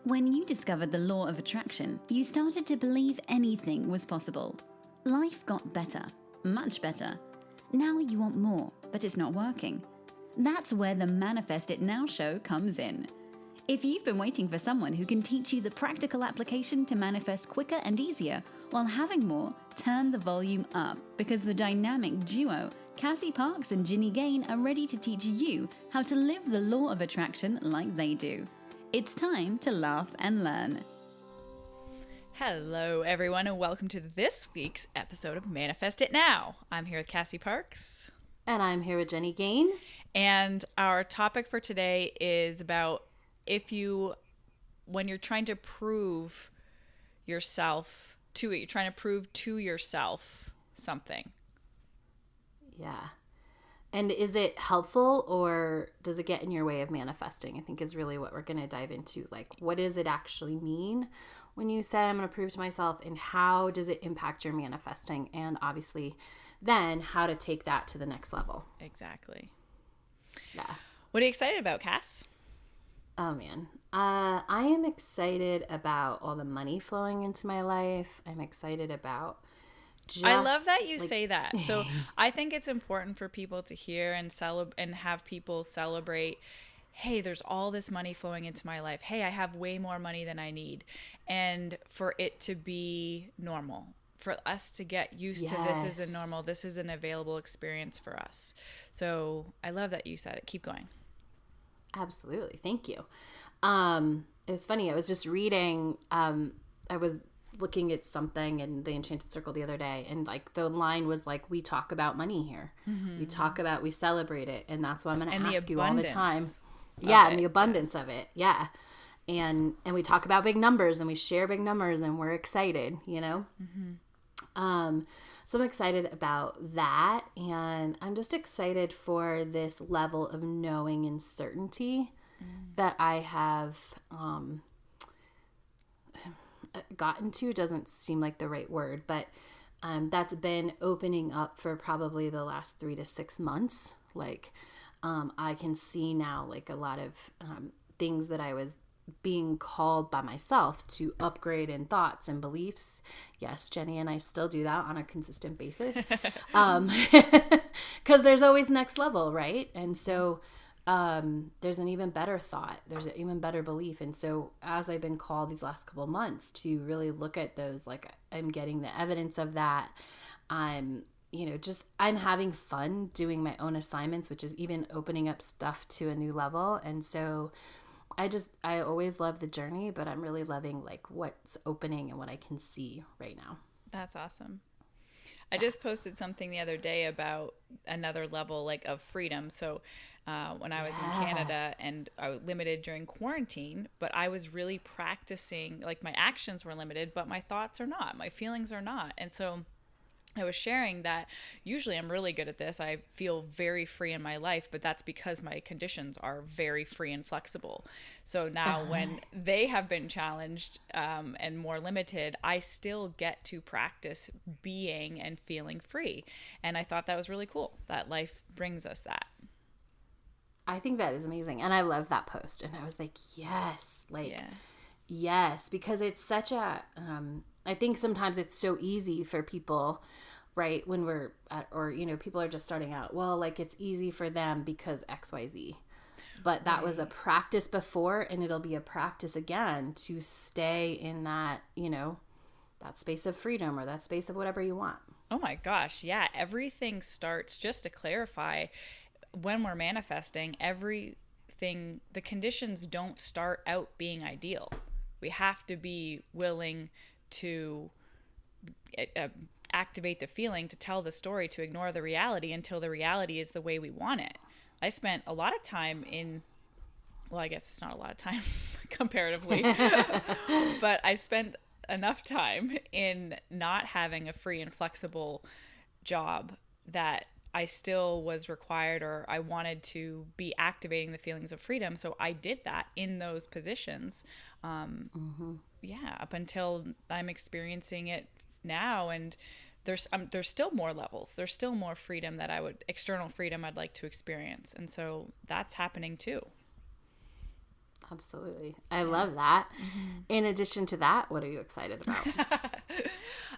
When you discovered the law of attraction, you started to believe anything was possible. Life got better, much better. Now you want more, but it's not working. That's where the Manifest It Now show comes in. If you've been waiting for someone who can teach you the practical application to manifest quicker and easier while having more, turn the volume up, because the dynamic duo, Cassie Parks and Ginny Gane, are ready to teach you how to live the law of attraction like they do. It's time to laugh and learn. Hello, everyone, and welcome to this week's episode of Manifest It Now. I'm here with Cassie Parks. And I'm here with Jenny Gane. And our topic for today is about when you're trying to prove yourself you're trying to prove to yourself something. Yeah. And is it helpful or does it get in your way of manifesting? I think is really what we're going to dive into. Like, what does it actually mean when you say I'm going to prove to myself, and how does it impact your manifesting? And obviously then how to take that to the next level. Exactly. Yeah. What are you excited about, Cass? Oh, man. I am excited about all the money flowing into my life. I'm excited about I love that you say that. So I think it's important for people to hear and have people celebrate, hey, there's all this money flowing into my life. Hey, I have way more money than I need. And for it to be normal, for us to get used to this is a normal, this is an available experience for us. So I love that you said it. Keep going. Absolutely. Thank you. It was funny. I was just reading, I was looking at something in the Enchanted Circle the other day, and like the line was like, we talk about money here. Mm-hmm. We celebrate it. And that's what I'm going to ask you all the time. Yeah. And the abundance of it. Yeah. And we talk about big numbers, and we share big numbers, and we're excited, you know? Mm-hmm. So I'm excited about that. And I'm just excited for this level of knowing and certainty that I have, gotten to. Doesn't seem like the right word, but that's been opening up for probably the last 3 to 6 months. Like I can see now like a lot of things that I was being called by myself to upgrade in thoughts and beliefs. Yes, Jenny and I still do that on a consistent basis, because there's always next level, right? And so there's an even better thought, there's an even better belief. And so as I've been called these last couple of months to really look at those, like I'm getting the evidence of that. I'm having fun doing my own assignments, which is even opening up stuff to a new level. And so I always love the journey, but I'm really loving like what's opening and what I can see right now. That's awesome. I just posted something the other day about another level like of freedom. So when I was in Canada, and I was limited during quarantine, but I was really practicing, like my actions were limited, but my thoughts are not, my feelings are not. And so I was sharing that usually I'm really good at this. I feel very free in my life, but that's because my conditions are very free and flexible. So now when they have been challenged and more limited, I still get to practice being and feeling free. And I thought that was really cool that life brings us that. I think that is amazing. And I love that post. And I was like, yes, yes, because it's such a, I think sometimes it's so easy for people, right? When we're people are just starting out, well, like it's easy for them because XYZ, but that was a practice before, and it'll be a practice again to stay in that, that space of freedom or that space of whatever you want. Oh my gosh. Yeah. Everything starts, just to clarify, when we're manifesting everything, the conditions don't start out being ideal. We have to be willing to activate the feeling, to tell the story, to ignore the reality until the reality is the way we want it. I spent a lot of time I guess it's not a lot of time comparatively, but I spent enough time in not having a free and flexible job that I still was required, or I wanted to be activating the feelings of freedom. So I did that in those positions. Up until I'm experiencing it now. And there's still more levels. There's still more freedom external freedom I'd like to experience. And so that's happening too. Absolutely. I love that. In addition to that, what are you excited about?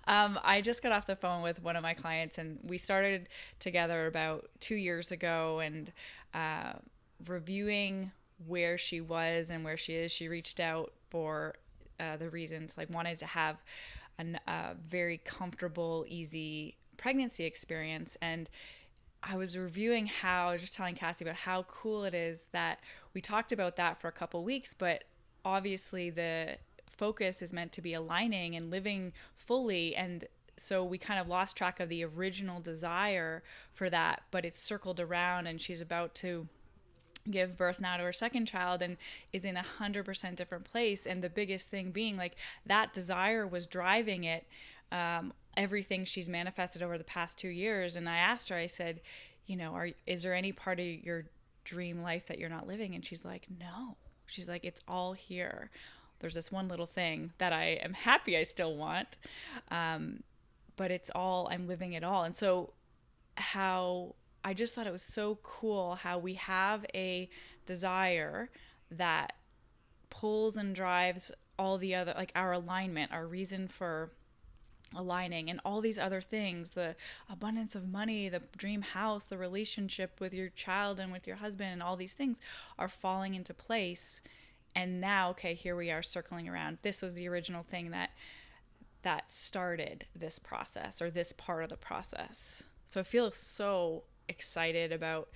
I just got off the phone with one of my clients, and we started together about 2 years ago, and reviewing where she was and where she is. She reached out for the reasons, like wanted to have a very comfortable, easy pregnancy experience. And I was reviewing I was just telling Cassie about how cool it is that we talked about that for a couple weeks, but obviously the focus is meant to be aligning and living fully. And so we kind of lost track of the original desire for that, but it's circled around, and she's about to give birth now to her second child and is in 100% different place. And the biggest thing being like that desire was driving it. Everything she's manifested over the past 2 years. And I asked her, I said, is there any part of your dream life that you're not living? And she's like, no. She's like, it's all here. There's this one little thing that I am happy I still want. But it's all, I'm living it all. And so I just thought it was so cool how we have a desire that pulls and drives all the other, like our alignment, our reason for aligning, and all these other things, the abundance of money, the dream house, the relationship with your child and with your husband, and all these things are falling into place. And now, okay, here we are circling around. This was the original thing that started this process, or this part of the process. So I feel so excited about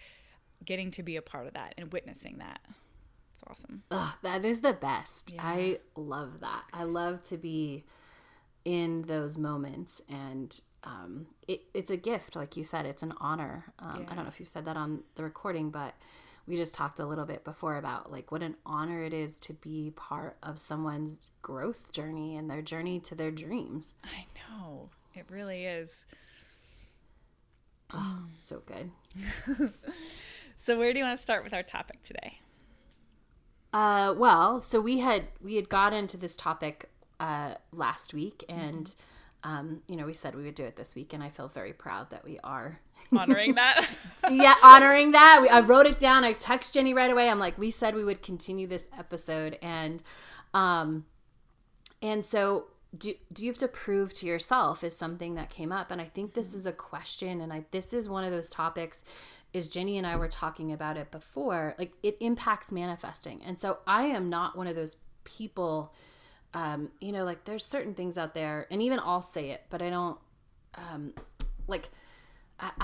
getting to be a part of that and witnessing that. It's awesome. Oh, that is the best. Yeah. I love that. I love to be in those moments, and it's a gift, like you said. It's an honor. I don't know if you've said that on the recording, but we just talked a little bit before about like what an honor it is to be part of someone's growth journey and their journey to their dreams. I know. It really is. Oh, so good. So where do you want to start with our topic today? Well, so we had got into this topic last week, and we said we would do it this week, and I feel very proud that we are honoring that. Yeah, honoring that. I wrote it down. I text Jenny right away. I'm like, we said we would continue this episode, and so do you have to prove to yourself is something that came up, and I think this is a question, and this is one of those topics. Is Jenny and I were talking about it before, like it impacts manifesting, and so I am not one of those people. Like there's certain things out there, and even I'll say it, but I don't, I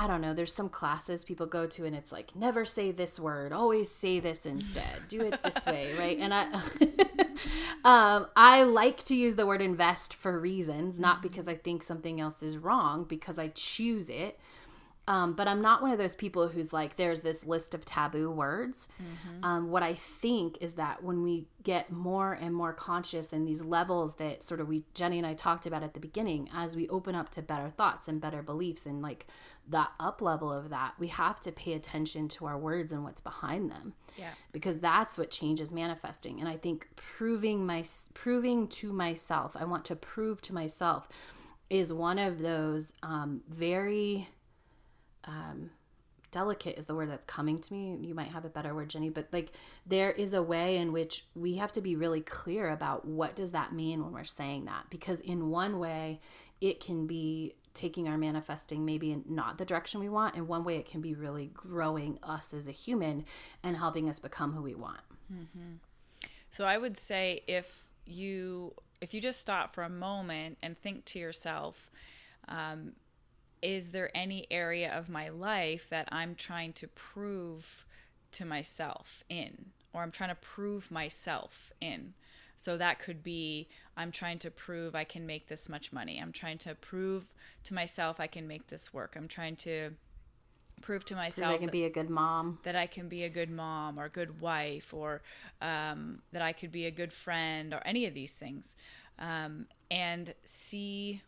don't know. There's some classes people go to, and it's like, never say this word, always say this instead, do it this way. Right. And I like to use the word invest for reasons, not because I think something else is wrong, because I choose it. But I'm not one of those people who's like, there's this list of taboo words. What I think is that when we get more and more conscious in these levels that sort of Jenny and I talked about at the beginning, as we open up to better thoughts and better beliefs and like that up level of that, we have to pay attention to our words and what's behind them. Yeah. Because that's what changes manifesting. And I think proving to myself, I want to prove to myself, is one of those very... delicate is the word that's coming to me. You might have a better word, Jenny, but like there is a way in which we have to be really clear about what does that mean when we're saying that, because in one way it can be taking our manifesting maybe in not the direction we want. In one way it can be really growing us as a human and helping us become who we want. So I would say if you just stop for a moment and think to yourself, is there any area of my life that I'm trying to prove to myself in, or I'm trying to prove myself in? So that could be, I'm trying to prove I can make this much money. I'm trying to prove to myself I can make this work. I'm trying to prove to myself I can be a good mom. That I can be a good mom or a good wife, or that I could be a good friend, or any of these things. And see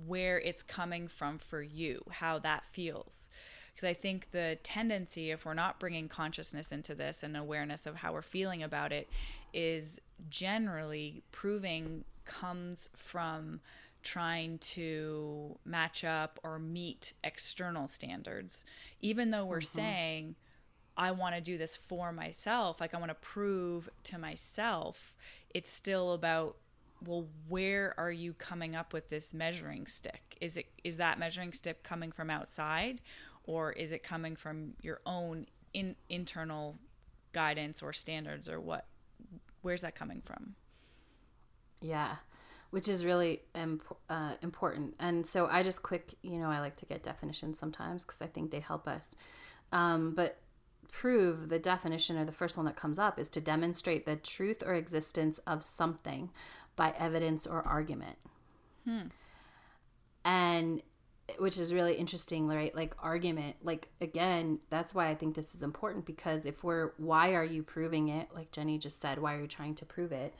where it's coming from for you, how that feels. Because I think the tendency, if we're not bringing consciousness into this and awareness of how we're feeling about it, is generally proving comes from trying to match up or meet external standards, even though we're saying, I want to do this for myself, like I want to prove to myself, it's still about, well, where are you coming up with this measuring stick? Is that measuring stick coming from outside, or is it coming from your own internal guidance or standards, or what? Where's that coming from? Yeah, which is really important. And so I just I like to get definitions sometimes because I think they help us. But prove, the definition, or the first one that comes up, is to demonstrate the truth or existence of something by evidence or argument. And which is really interesting, right? Like argument, like, again, that's why I think this is important, because why are you proving it? Like Jenny just said, why are you trying to prove it?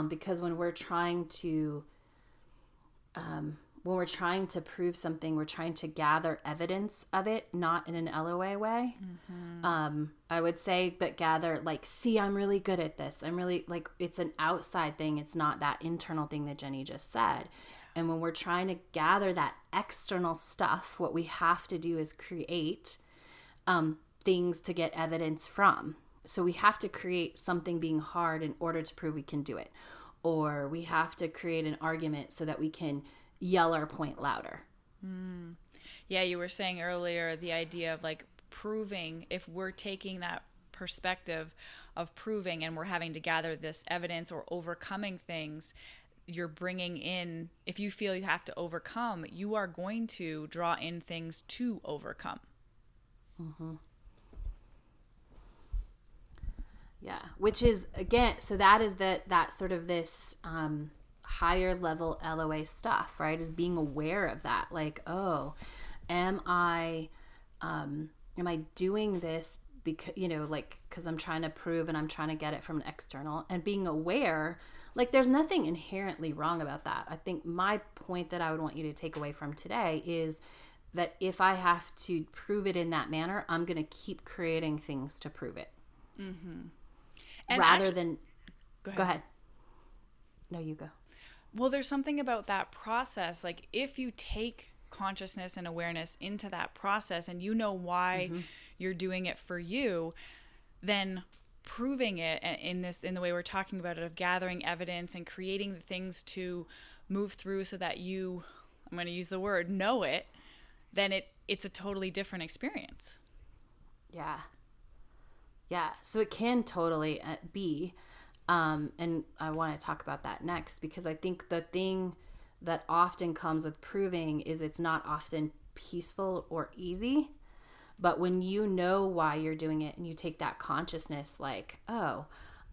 Because when we're trying to prove something, we're trying to gather evidence of it, not in an LOA way. I would say, but gather, like, see, I'm really good at this. I'm really, like, it's an outside thing. It's not that internal thing that Jenny just said. And when we're trying to gather that external stuff, what we have to do is create things to get evidence from. So we have to create something being hard in order to prove we can do it. Or we have to create an argument so that we can yell our point louder. Yeah, you were saying earlier the idea of, like, proving, if we're taking that perspective of proving and we're having to gather this evidence or overcoming things, you're bringing in, if you feel you have to overcome, you are going to draw in things to overcome. Yeah, which is, again, so that is that sort of this higher level LOA stuff, right? Is being aware of that, like, oh, am I doing this because, because I'm trying to prove and I'm trying to get it from an external, and being aware, like, there's nothing inherently wrong about that. I think my point that I would want you to take away from today is that if I have to prove it in that manner, I'm going to keep creating things to prove it. And rather than go ahead. No, you go. Well, there's something about that process. Like, if you take consciousness and awareness into that process, and you know why you're doing it for you, then proving it in the way we're talking about it, of gathering evidence and creating the things to move through so that you, I'm going to use the word, know it, then it's a totally different experience. Yeah, so it can totally be, and I want to talk about that next, because I think the thing that often comes with proving is it's not often peaceful or easy, but when you know why you're doing it and you take that consciousness, like, oh,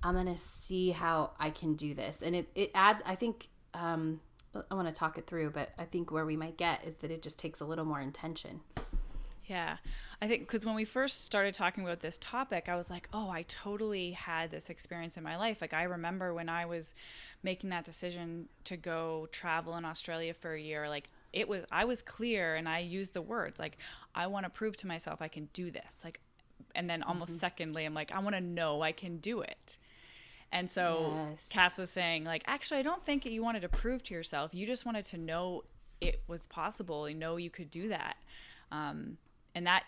I'm going to see how I can do this. And it adds, I think, I want to talk it through, but I think where we might get is that it just takes a little more intention. Yeah, I think because when we first started talking about this topic, I was like, oh, I totally had this experience in my life. Like, I remember when I was making that decision to go travel in Australia for a year, like, I was clear, and I used the words, like, I want to prove to myself I can do this. Like, and then almost secondly, I'm like, I want to know I can do it. And so Cass was saying, like, actually, I don't think you wanted to prove to yourself. You just wanted to know it was possible. You know you could do that. And that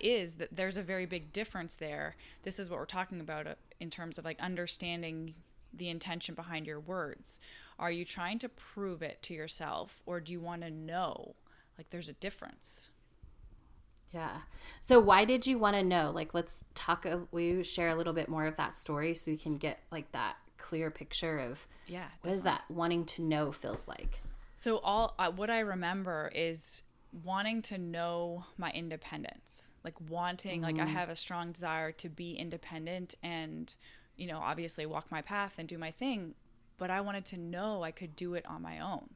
there's a very big difference there. This is what we're talking about in terms of, like, understanding the intention behind your words. Are you trying to prove it to yourself, or do you want to know? Like, there's a difference. Yeah. So why did you want to know? Like, let's talk, will you share a little bit more of that story so we can get, like, that clear picture of what is that wanting to know feels like? So what I remember is wanting to know my independence, like wanting, like, I have a strong desire to be independent and, obviously walk my path and do my thing, but I wanted to know I could do it on my own.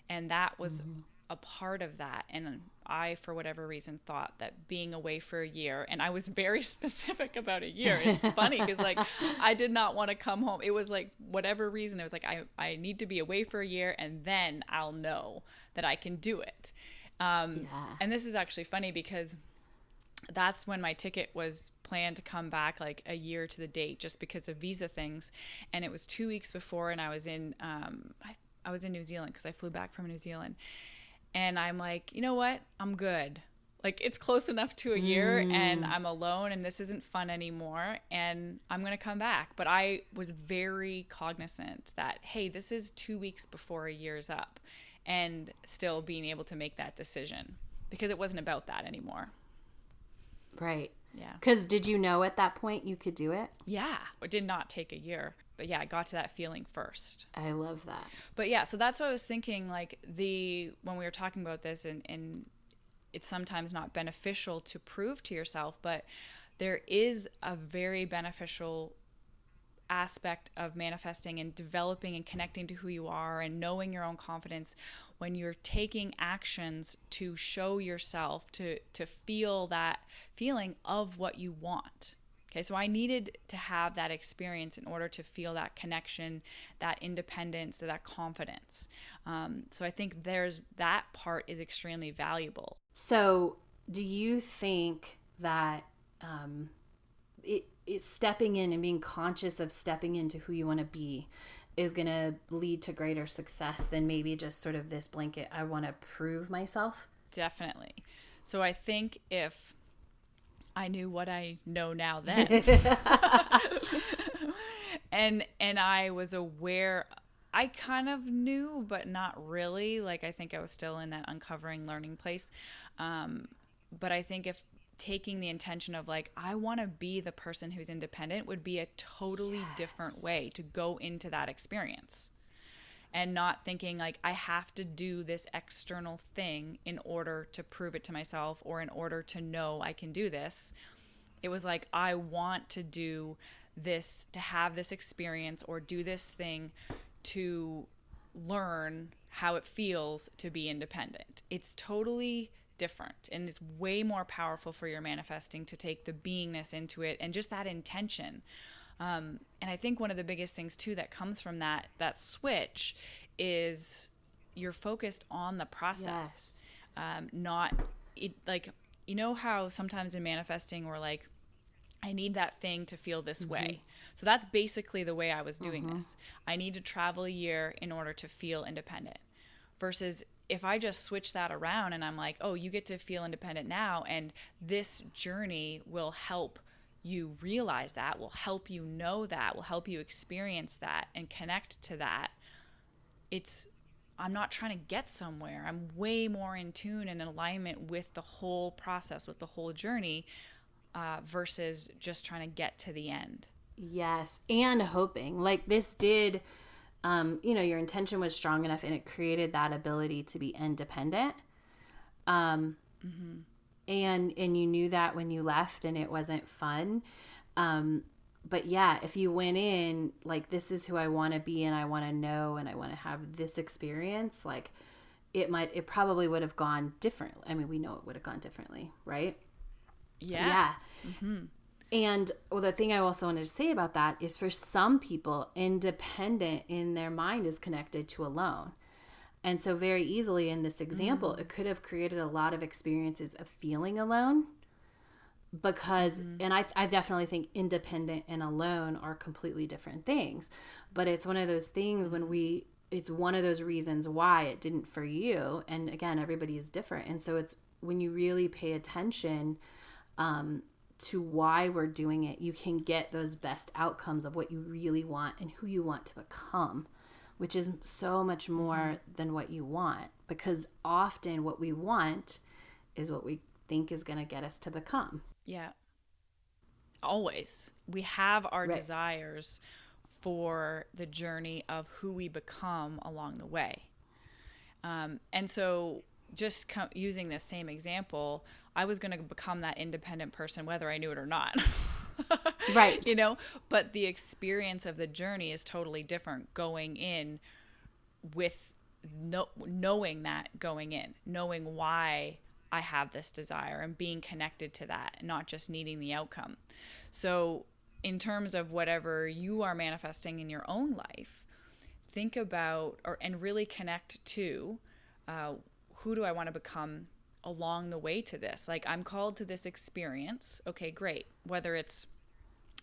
And that was a part of that. And I, for whatever reason, thought that being away for a year, and I was very specific about a year. It's funny because, like, I did not want to come home. It was like, whatever reason, it was like, I need to be away for a year, and then I'll know that I can do it. And this is actually funny because that's when my ticket was planned to come back, like, a year to the date, just because of visa things. And it was 2 weeks before, and I was in New Zealand because I flew back from New Zealand. And I'm like, you know what? I'm good. like it's close enough to a year and I'm alone and this isn't fun anymore and I'm going to come back. But I was very cognizant that, hey, this is 2 weeks before a year's up, and still being able to make that decision because it wasn't about that anymore. Right. Yeah. Because did you know at that point you could do it? Yeah. It did not take a year. But yeah, I got to that feeling first. I love that. But yeah, so that's what I was thinking, like when we were talking about this, and it's sometimes not beneficial to prove to yourself, but there is a very beneficial aspect of manifesting and developing and connecting to who you are and knowing your own confidence when you're taking actions to show yourself, to feel that feeling of what you want. Okay, so I needed to have that experience in order to feel that connection, that independence, that confidence. So I think that part is extremely valuable. So do you think that it's stepping in and being conscious of stepping into who you want to be is going to lead to greater success than maybe just sort of this blanket, I want to prove myself? Definitely. So I think if I knew what I know now then, and I was aware, I kind of knew, but not really. Like, I think I was still in that uncovering learning place. But I think if taking the intention of like, I want to be the person who's independent would be a totally different way to go into that experience. And not thinking like I have to do this external thing in order to prove it to myself or in order to know I can do this. It was like, I want to do this, to have this experience or do this thing to learn how it feels to be independent. It's totally different, and it's way more powerful for your manifesting to take the beingness into it and just that intention. And I think one of the biggest things too that comes from that switch is you're focused on the process. Not it, like, you know how sometimes in manifesting we're like, I need that thing to feel this way. So that's basically the way I was doing this. I need to travel a year in order to feel independent, versus if I just switch that around and I'm like, oh, you get to feel independent now, and this journey will help you realize that, will help you know that, will help you experience that and connect to that. I'm not trying to get somewhere. I'm way more in tune and in alignment with the whole process, with the whole journey, versus just trying to get to the end. Yes. And hoping like this did, your intention was strong enough and it created that ability to be independent. And you knew that when you left and it wasn't fun. But yeah, if you went in like, this is who I want to be and I want to know and I want to have this experience, like it probably would have gone differently. I mean, we know it would have gone differently, right? Yeah. And the thing I also wanted to say about that is for some people, independent in their mind is connected to alone. And so very easily in this example, it could have created a lot of experiences of feeling alone because, and I definitely think independent and alone are completely different things, but it's one of those things it's one of those reasons why it didn't for you. And again, everybody is different. And so it's when you really pay attention, to why we're doing it, you can get those best outcomes of what you really want and who you want to become, which is so much more than what you want, because often what we want is what we think is going to get us to become. Yeah. Always. We have our desires for the journey of who we become along the way. And so just using this same example, I was going to become that independent person, whether I knew it or not. Right. But the experience of the journey is totally different going in with knowing that going in, knowing why I have this desire and being connected to that, not just needing the outcome. So in terms of whatever you are manifesting in your own life, think about and really connect to who do I want to become along the way to this. Like, I'm called to this experience. Okay, great. Whether it's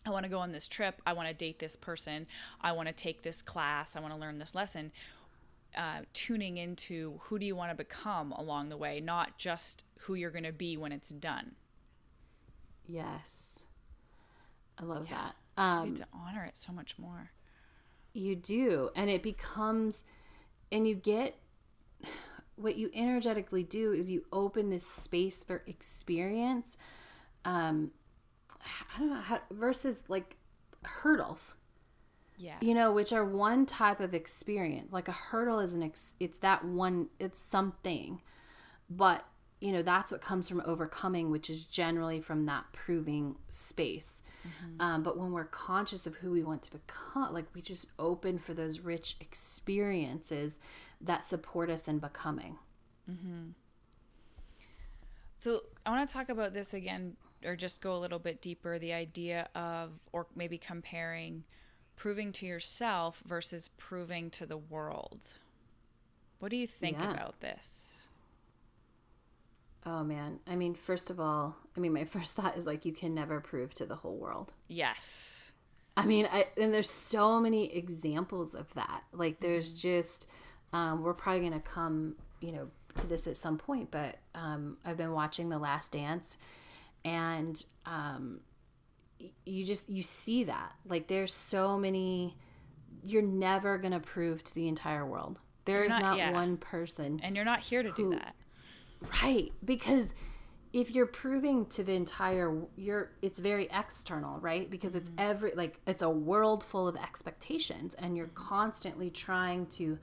I want to go on this trip, I want to date this person, I want to take this class, I want to learn this lesson. tuning into who do you want to become along the way, not just who you're going to be when it's done. Yes. I love that. You need to honor it so much more. You do. And it becomes, and you get, what you energetically do is you open this space for experience. I don't know how, versus like hurdles. Yeah. You know, which are one type of experience. Like a hurdle is it's that one, it's something. But, you know, that's what comes from overcoming, which is generally from that proving space. But when we're conscious of who we want to become, like we just open for those rich experiences that support us in becoming. So I want to talk about this again, or just go a little bit deeper, the idea of, or maybe comparing proving to yourself versus proving to the world. What do you think about this? Oh man. I mean, first of all, my first thought is like, you can never prove to the whole world. Yes. I mean, and there's so many examples of that. Like there's just, we're probably going to come, you know, to this at some point, but I've been watching The Last Dance, and you see that. Like there's so many, you're never going to prove to the entire world. There's not one person. And you're not here to do that. Right. Because if you're proving to the entire, it's very external, right? Because it's it's a world full of expectations, and you're constantly trying to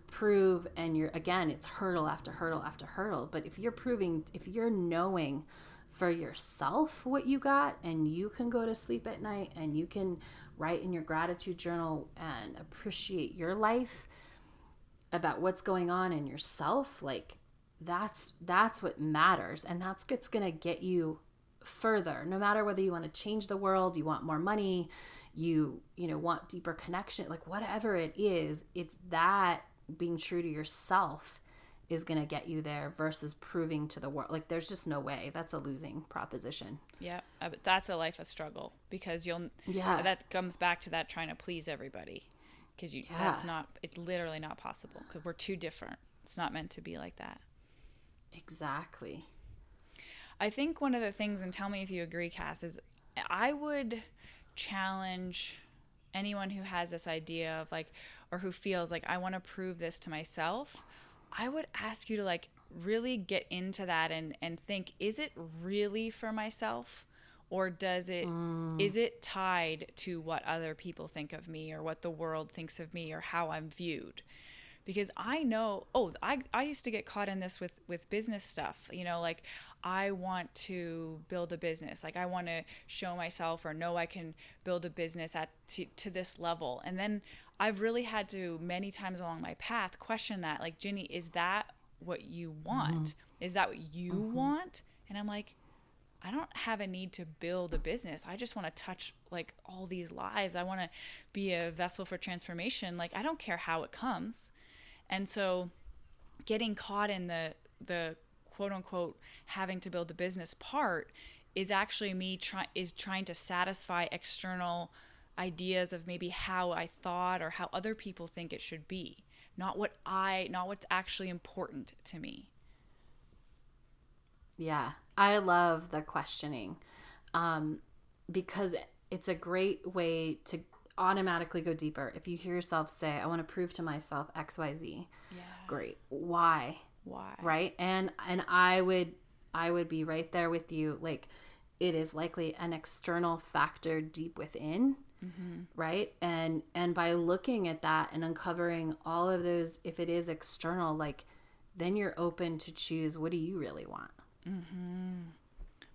prove, and it's hurdle after hurdle after hurdle. But if you're knowing for yourself what you got, and you can go to sleep at night and you can write in your gratitude journal and appreciate your life about what's going on in yourself, like that's what matters. And that's what's going to get you further, no matter whether you want to change the world, you want more money, you want deeper connection, like whatever it is, it's that being true to yourself is going to get you there versus proving to the world. Like there's just no way. That's a losing proposition. Yeah. But that's a life of struggle, because that comes back to that trying to please everybody, because it's literally not possible, because we're too different. It's not meant to be like that. Exactly. I think one of the things, and tell me if you agree, Cass, is I would challenge anyone who has this idea of like, or who feels like, I want to prove this to myself. I would ask you to like really get into that and think, is it really for myself, or is it tied to what other people think of me, or what the world thinks of me, or how I'm viewed? Because I know, I used to get caught in this with business stuff, like I want to build a business. Like I want to show myself, or know I can build a business to this level. And then I've really had to, many times along my path, question that, like, Ginny, is that what you want? Is that what you want? And I'm like, I don't have a need to build a business. I just want to touch like all these lives. I want to be a vessel for transformation. Like, I don't care how it comes. And so getting caught in the quote unquote having to build a business part is actually me trying to satisfy external ideas of maybe how I thought, or how other people think it should be, not what's actually important to me. Yeah, I love the questioning, because it's a great way to automatically go deeper. If you hear yourself say, I want to prove to myself XYZ, great. Why? Right? And I would be right there with you. Like, it is likely an external factor deep within. Right. And by looking at that and uncovering all of those, if it is external, like, then you're open to choose, what do you really want?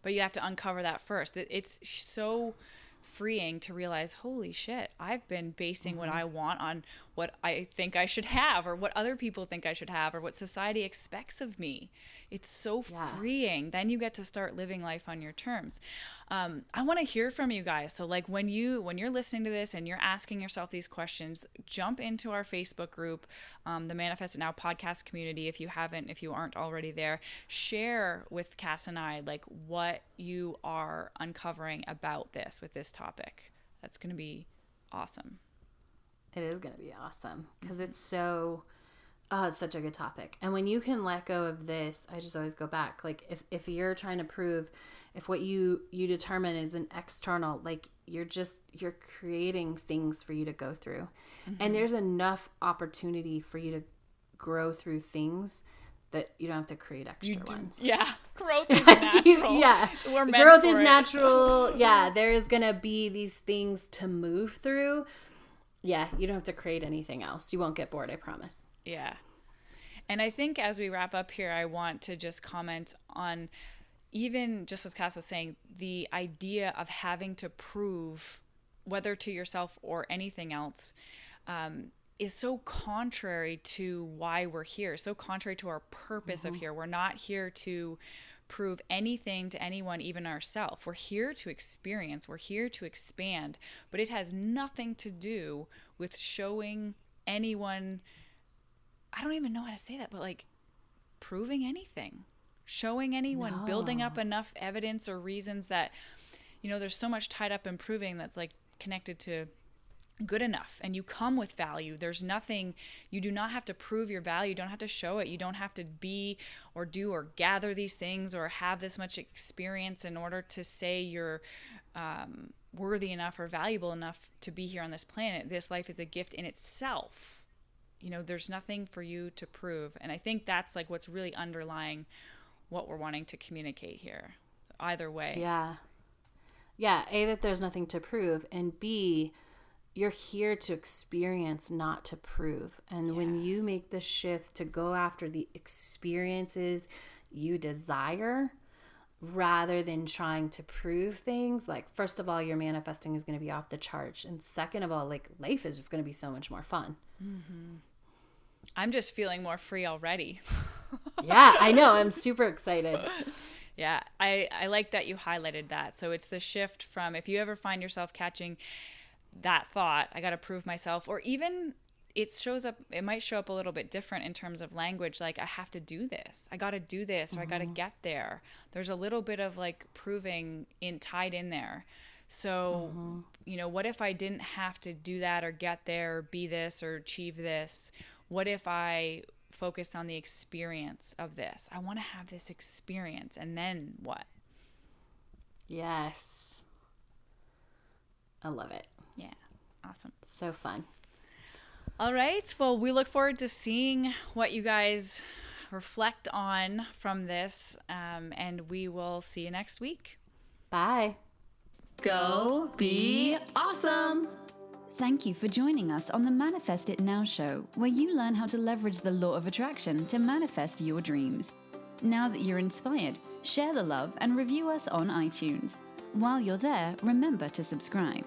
But you have to uncover that first. It's so freeing to realize, holy shit, I've been basing what I want on what I think I should have, or what other people think I should have, or what society expects of me. It's so freeing. Then you get to start living life on your terms. I want to hear from you guys. So like when you're listening to this and you're asking yourself these questions, jump into our Facebook group, the Manifest It Now podcast community. If you aren't already there, share with Cass and I like what you are uncovering about this with this topic. That's going to be awesome. It is going to be awesome, because it's so Oh, it's such a good topic. And when you can let go of this, I just always go back. Like if you're trying to prove, if what you determine is an external, like you're creating things for you to go through. And there's enough opportunity for you to grow through things that you don't have to create extra ones. Yeah. Growth is natural. Yeah. We're meant Growth for is it. natural. Yeah. There's going to be these things to move through. Yeah. You don't have to create anything else. You won't get bored, I promise. Yeah. And I think as we wrap up here, I want to just comment on even just what Cass was saying, the idea of having to prove, whether to yourself or anything else, is so contrary to why we're here, so contrary to our purpose of here. We're not here to prove anything to anyone, even ourselves. We're here to experience, we're here to expand, but it has nothing to do with showing anyone, I don't even know how to say that, but like proving anything, showing anyone, building up enough evidence or reasons that, you know, there's so much tied up in proving that's like connected to good enough, and you come with value. There's nothing, you do not have to prove your value. You don't have to show it. You don't have to be or do or gather these things or have this much experience in order to say you're worthy enough or valuable enough to be here on this planet. This life is a gift in itself. You know, there's nothing for you to prove. And I think that's like what's really underlying what we're wanting to communicate here. Either way. Yeah. Yeah. A, that there's nothing to prove, and B, you're here to experience, not to prove. And when you make the shift to go after the experiences you desire rather than trying to prove things, like, first of all, your manifesting is going to be off the charts. And second of all, like, life is just going to be so much more fun. Mm-hmm. I'm just feeling more free already. Yeah, I know. I'm super excited. Yeah, I like that you highlighted that. So it's the shift from, if you ever find yourself catching that thought, I got to prove myself, or even it might show up a little bit different in terms of language, like I have to do this, I got to do this, or I got to get there. There's a little bit of like proving tied in there. So, you know, what if I didn't have to do that or get there or be this or achieve this? What if I focused on the experience of this? I want to have this experience, and then what? Yes. I love it. Yeah. Awesome. So fun. All right. Well, we look forward to seeing what you guys reflect on from this. And we will see you next week. Bye. Go be awesome. Thank you for joining us on the Manifest It Now show, where you learn how to leverage the law of attraction to manifest your dreams. Now that you're inspired, share the love and review us on iTunes. While you're there, remember to subscribe.